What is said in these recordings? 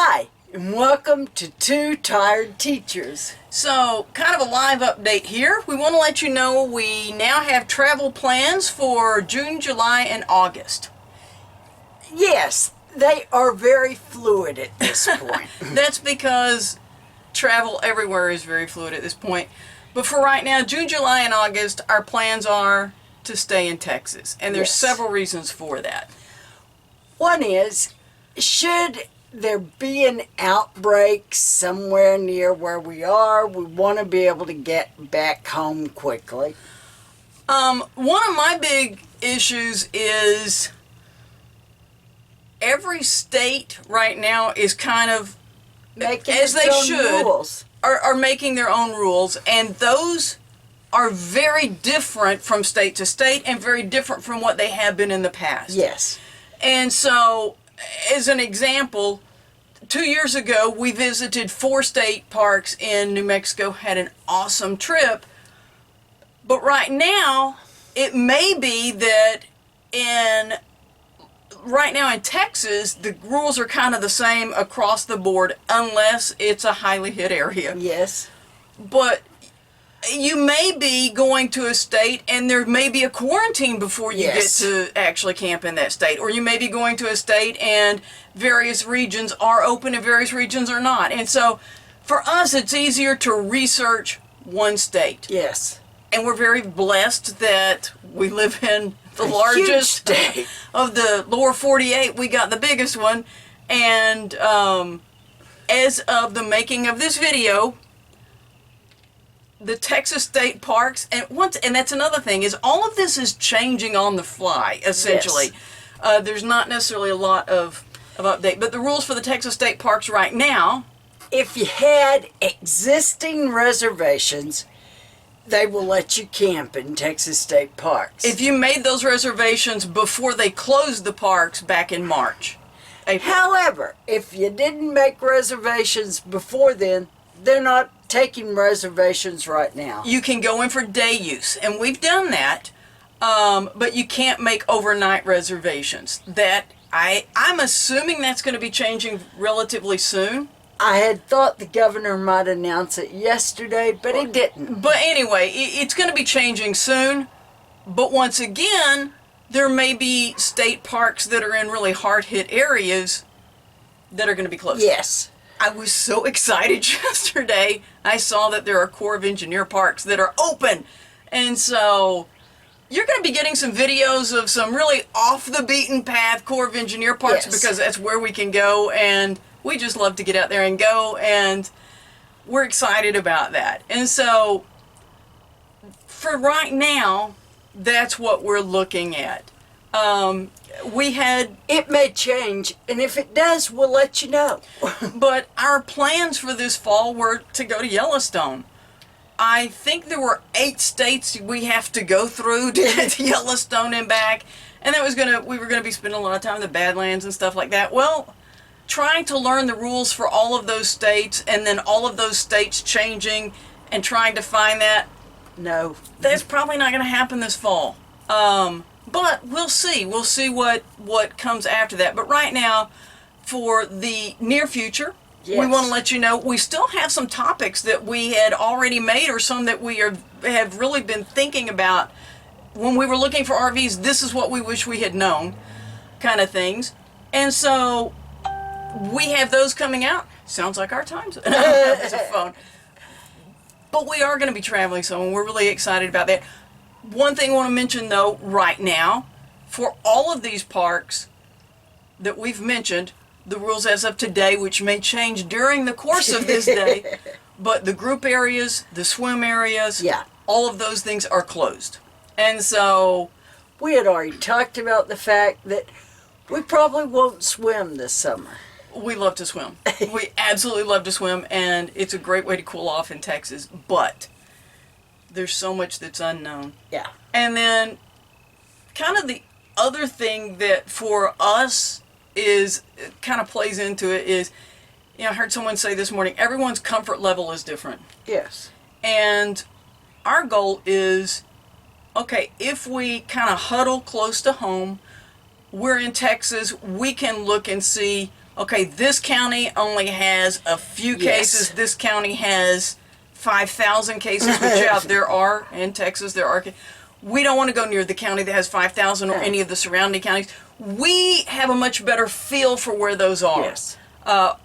Hi, and welcome to Two Tired Teachers. So, kind of a live update here. We want to let you know we now have travel plans for June, July, and August. Yes, they are very fluid at this point. That's because travel everywhere is very fluid at this point. But for right now, June, July, and August, our plans are to stay in Texas. And there's several reasons for that. One is, should there be an outbreak somewhere near where we are, we want to be able to get back home quickly. One of my big issues is every state right now is kind of, Making as they should, rules. are making their own rules, and those are very different from state to state and very different from what they have been in the past. Yes. And so, as an example, 2 years ago we visited 4 state parks in New Mexico, had an awesome trip. But right now, it may be that right now in Texas, the rules are kind of the same across the board unless it's a highly hit area. Yes. But you may be going to a state and there may be a quarantine before you get to actually camp in that state. Or you may be going to a state and various regions are open and various regions are not. And so for us, it's easier to research one state. Yes. And we're very blessed that we live in the largest state of the lower 48. We got the biggest one. And as of the making of this video, the Texas state parks, and that's another thing, is all of this is changing on the fly, essentially. Yes. There's not necessarily a lot of update, but the rules for the Texas state parks right now, if you had existing reservations, they will let you camp in Texas state parks. if you made those reservations before they closed the parks back in March. April. However, if you didn't make reservations before then, they're not taking reservations right now. You can go in for day use, and we've done that, but you can't make overnight reservations. I'm assuming that's going to be changing relatively soon. I had thought the governor might announce it yesterday, but he didn't. But anyway, it's going to be changing soon. But once again, there may be state parks that are in really hard-hit areas that are going to be closed. Yes. I was so excited yesterday. I saw that there are Corps of Engineer parks that are open. And so you're going to be getting some videos of some really off-the-beaten-path Corps of Engineer parks because that's where we can go. And we just love to get out there and go. And we're excited about that. And so for right now, that's what we're looking at. It may change, and if it does, we'll let you know. But our plans for this fall were to go to Yellowstone. I think there were 8 states we have to go through to get to Yellowstone and back, and we were gonna be spending a lot of time in the Badlands and stuff like that. Well, trying to learn the rules for all of those states, and then all of those states changing, and trying to find that, No. that's probably not gonna happen this fall. But we'll see. We'll see what comes after that. But right now, for the near future, we want to let you know we still have some topics that we had already made, or some that we have really been thinking about when we were looking for RVs. This is what we wish we had known, kind of things. And so we have those coming out. Sounds like our times. It's a phone. But we are going to be traveling, so we're really excited about that. One thing I want to mention, though, right now, for all of these parks that we've mentioned, the rules as of today, which may change during the course of this day, but the group areas, the swim areas, all of those things are closed. And so we had already talked about the fact that we probably won't swim this summer. We love to swim. We absolutely love to swim, and it's a great way to cool off in Texas, but there's so much that's unknown. Yeah. And then kind of the other thing that for us is kind of plays into it is, I heard someone say this morning, everyone's comfort level is different. Yes. And our goal is, okay, if we kind of huddle close to home, we're in Texas, we can look and see, okay, this county only has a few cases. This county has 5,000 cases, which there are in Texas. There are. We don't want to go near the county that has 5,000 or any of the surrounding counties. We have a much better feel for where those are. Yes.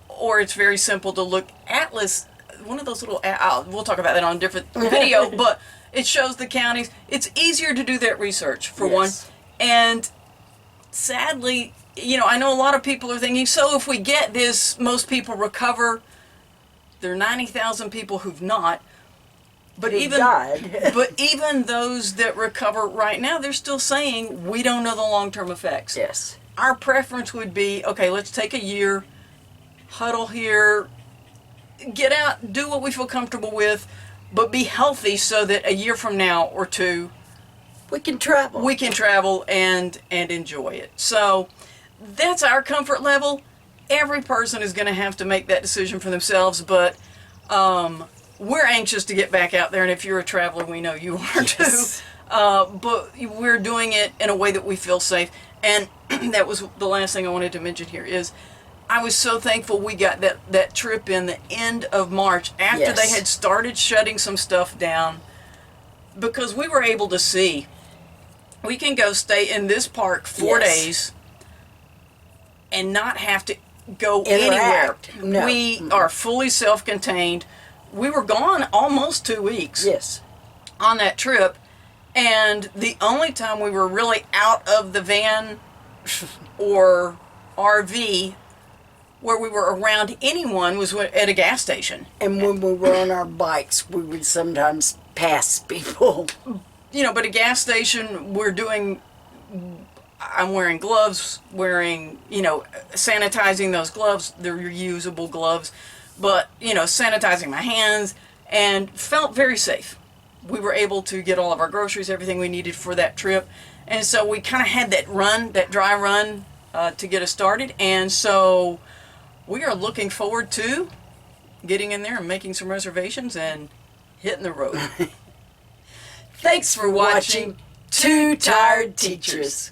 Or it's very simple to look. Atlas, one of those little, we'll talk about that on a different video, but it shows the counties. It's easier to do that research, for one. And sadly, I know a lot of people are thinking, so if we get this, most people recover. There are 90,000 people who've not. But even those that recover right now, they're still saying we don't know the long-term effects. Yes. Our preference would be, okay, let's take a year, huddle here, get out, do what we feel comfortable with, but be healthy so that a year from now or two, we can travel. We can travel and enjoy it. So that's our comfort level. Every person is going to have to make that decision for themselves, but we're anxious to get back out there, and if you're a traveler, we know you are too. But we're doing it in a way that we feel safe. And that was the last thing I wanted to mention here is I was so thankful we got that trip in the end of March after they had started shutting some stuff down, because we were able to see we can go stay in this park 4 days and not have to go anywhere. No. We are fully self-contained. We were gone almost 2 weeks on that trip, and the only time we were really out of the van or RV where we were around anyone was at a gas station. And when we were on our bikes, we would sometimes pass people. But a gas station, I'm wearing gloves, sanitizing those gloves. They're reusable gloves. But, sanitizing my hands, and felt very safe. We were able to get all of our groceries, everything we needed for that trip. And so we kind of had that dry run to get us started. And so we are looking forward to getting in there and making some reservations and hitting the road. Thanks for watching Two Tired Teachers.